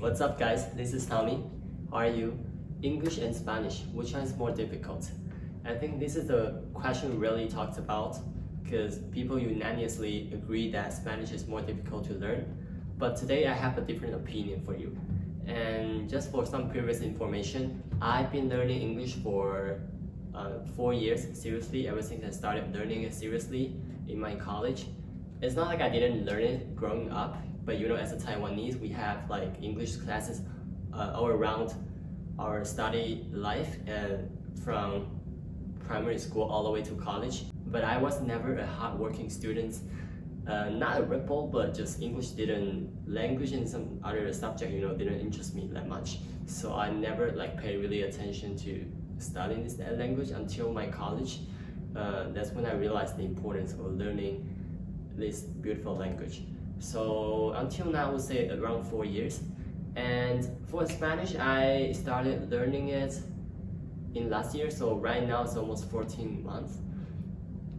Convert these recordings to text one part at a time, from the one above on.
What's up, guys? This is Tommy. How are you? English and Spanish, which one is more difficult? I think this is the question really talked about because people unanimously agree that Spanish is more difficult to learn. But today I have a different opinion for you. And just for some previous information, I've been learning English for 4 years seriously, ever since I started learning it seriously in my college. It's not like I didn't learn it growing up, but as a Taiwanese, we have like English classes all around our study life, from primary school all the way to college. But I was never a hardworking student, not a rebel, but just language and some other subject, didn't interest me that much. So I never paid really attention to studying this language until my college. That's when I realized the importance of learning this beautiful language. So until now, I would say around 4 years. And for Spanish, I started learning it in last year, so right now it's almost 14 months.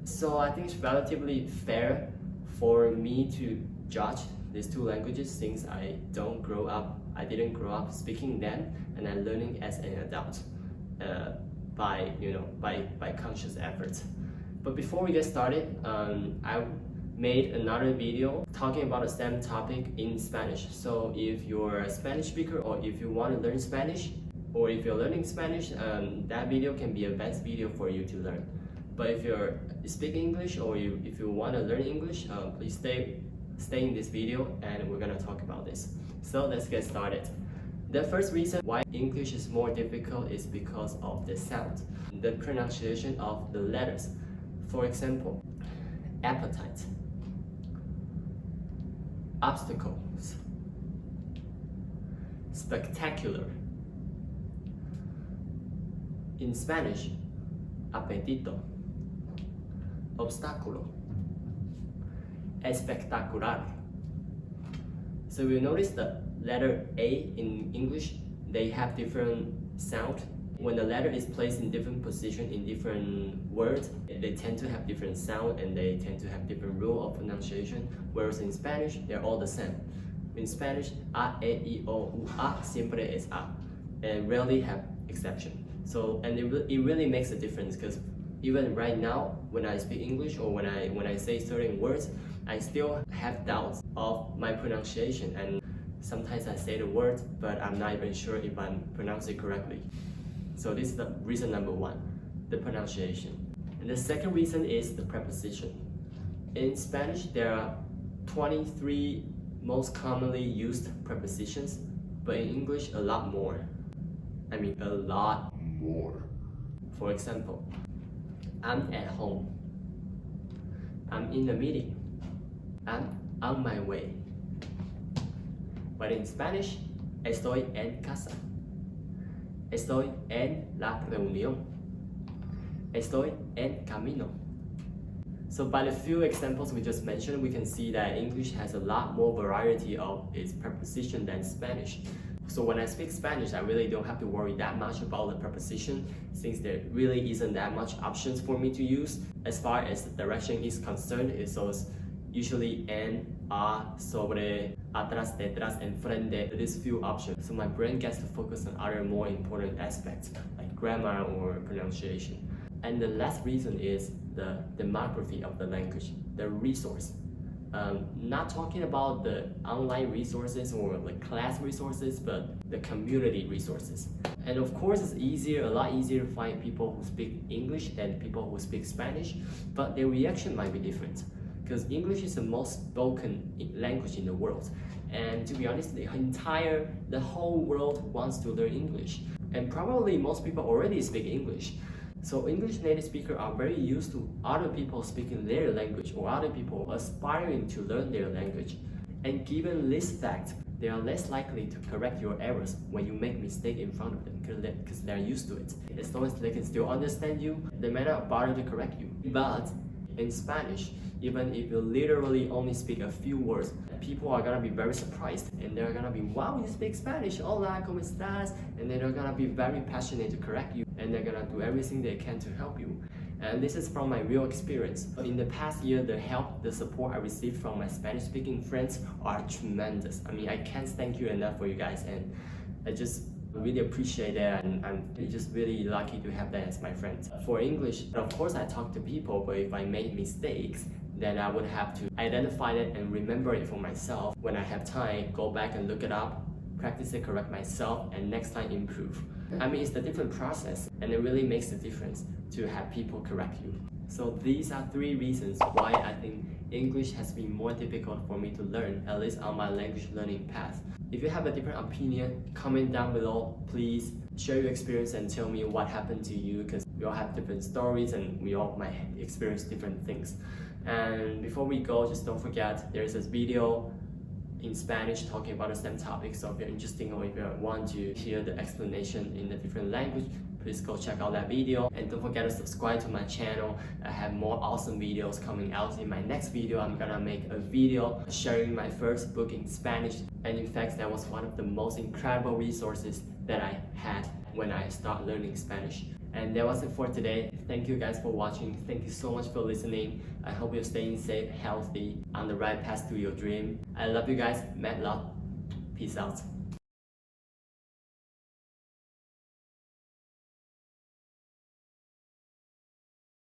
So I think it's relatively fair for me to judge these two languages since I didn't grow up speaking them, and I'm learning as an adult by conscious effort. But before we get started, I made another video talking about the same topic in Spanish. So if you're a Spanish speaker, or if you want to learn Spanish, or if you're learning Spanish, that video can be a best video for you to learn. But if you're speaking English, or if you want to learn English, please stay in this video, and we're gonna talk about this. So let's get started. The first reason why English is more difficult is because of the sound, the pronunciation of the letters. For example, appetite, obstacles, spectacular. In Spanish, apetito, obstáculo, espectacular. So you notice the letter A in English, they have different sound. When the letter is placed in different position in different words, they tend to have different sound, and they tend to have different rule of pronunciation. Whereas in Spanish, they're all the same. In Spanish, A, E, I, O, U, A siempre es A, and rarely have exception. So, and it really makes a difference, because even right now, when I speak English, or when I say certain words, I still have doubts of my pronunciation, and sometimes I say the word, but I'm not even sure if I'm pronouncing it correctly. So this is the reason number one, the pronunciation. And the second reason is the preposition. In Spanish, there are 23 most commonly used prepositions, but in English, a lot more. I mean, a lot more. For example, I'm at home, I'm in a meeting, I'm on my way. But in Spanish, estoy en casa, estoy en la reunión, estoy en camino. So by the few examples we just mentioned, we can see that English has a lot more variety of its preposition than Spanish. So when I speak Spanish, I really don't have to worry that much about the preposition, since there really isn't that much options for me to use. As far as the direction is concerned, it's usually en, a, sobre, atrás, detrás, and frente. These few options. So my brain gets to focus on other more important aspects, like grammar or pronunciation. And the last reason is the demography of the language, the resource. Not talking about the online resources or the class resources, but the community resources. And of course, it's a lot easier to find people who speak English than people who speak Spanish, but their reaction might be different, because English is the most spoken language in the world. And to be honest, the whole world wants to learn English. And probably most people already speak English. So English native speakers are very used to other people speaking their language, or other people aspiring to learn their language. And given this fact, they are less likely to correct your errors when you make mistake in front of them, because they're used to it. As long as they can still understand you, they may not bother to correct you. But in Spanish, even if you literally only speak a few words, people are gonna be very surprised, and they're gonna be, wow, you speak Spanish, hola, ¿cómo estás? And they're gonna be very passionate to correct you, and they're gonna do everything they can to help you. And this is from my real experience. In the past year, the help, the support I received from my Spanish-speaking friends are tremendous. I mean, I can't thank you enough for you guys, and I just really appreciate that, and I'm just really lucky to have that as my friends. For English, of course I talk to people, but if I made mistakes, then I would have to identify it and remember it for myself. When I have time, go back and look it up, practice it, correct myself, and next time improve. I mean, it's a different process, and it really makes a difference to have people correct you. So these are 3 reasons why I think English has been more difficult for me to learn, at least on my language learning path. If you have a different opinion, comment down below. Please share your experience and tell me what happened to you, because we all have different stories and we all might experience different things. And before we go, just don't forget there's this video in Spanish talking about the same topic. So if you're interested or if you want to hear the explanation in a different language, please go check out that video. And don't forget to subscribe to my channel. I have more awesome videos coming out. In my next video, I'm gonna make a video sharing my first book in Spanish. And in fact, that was one of the most incredible resources that I had when I started learning Spanish. And that was it for today. Thank you guys for watching. Thank you so much for listening. I hope you're staying safe, healthy, on the right path to your dream. I love you guys. Mad love. Peace out.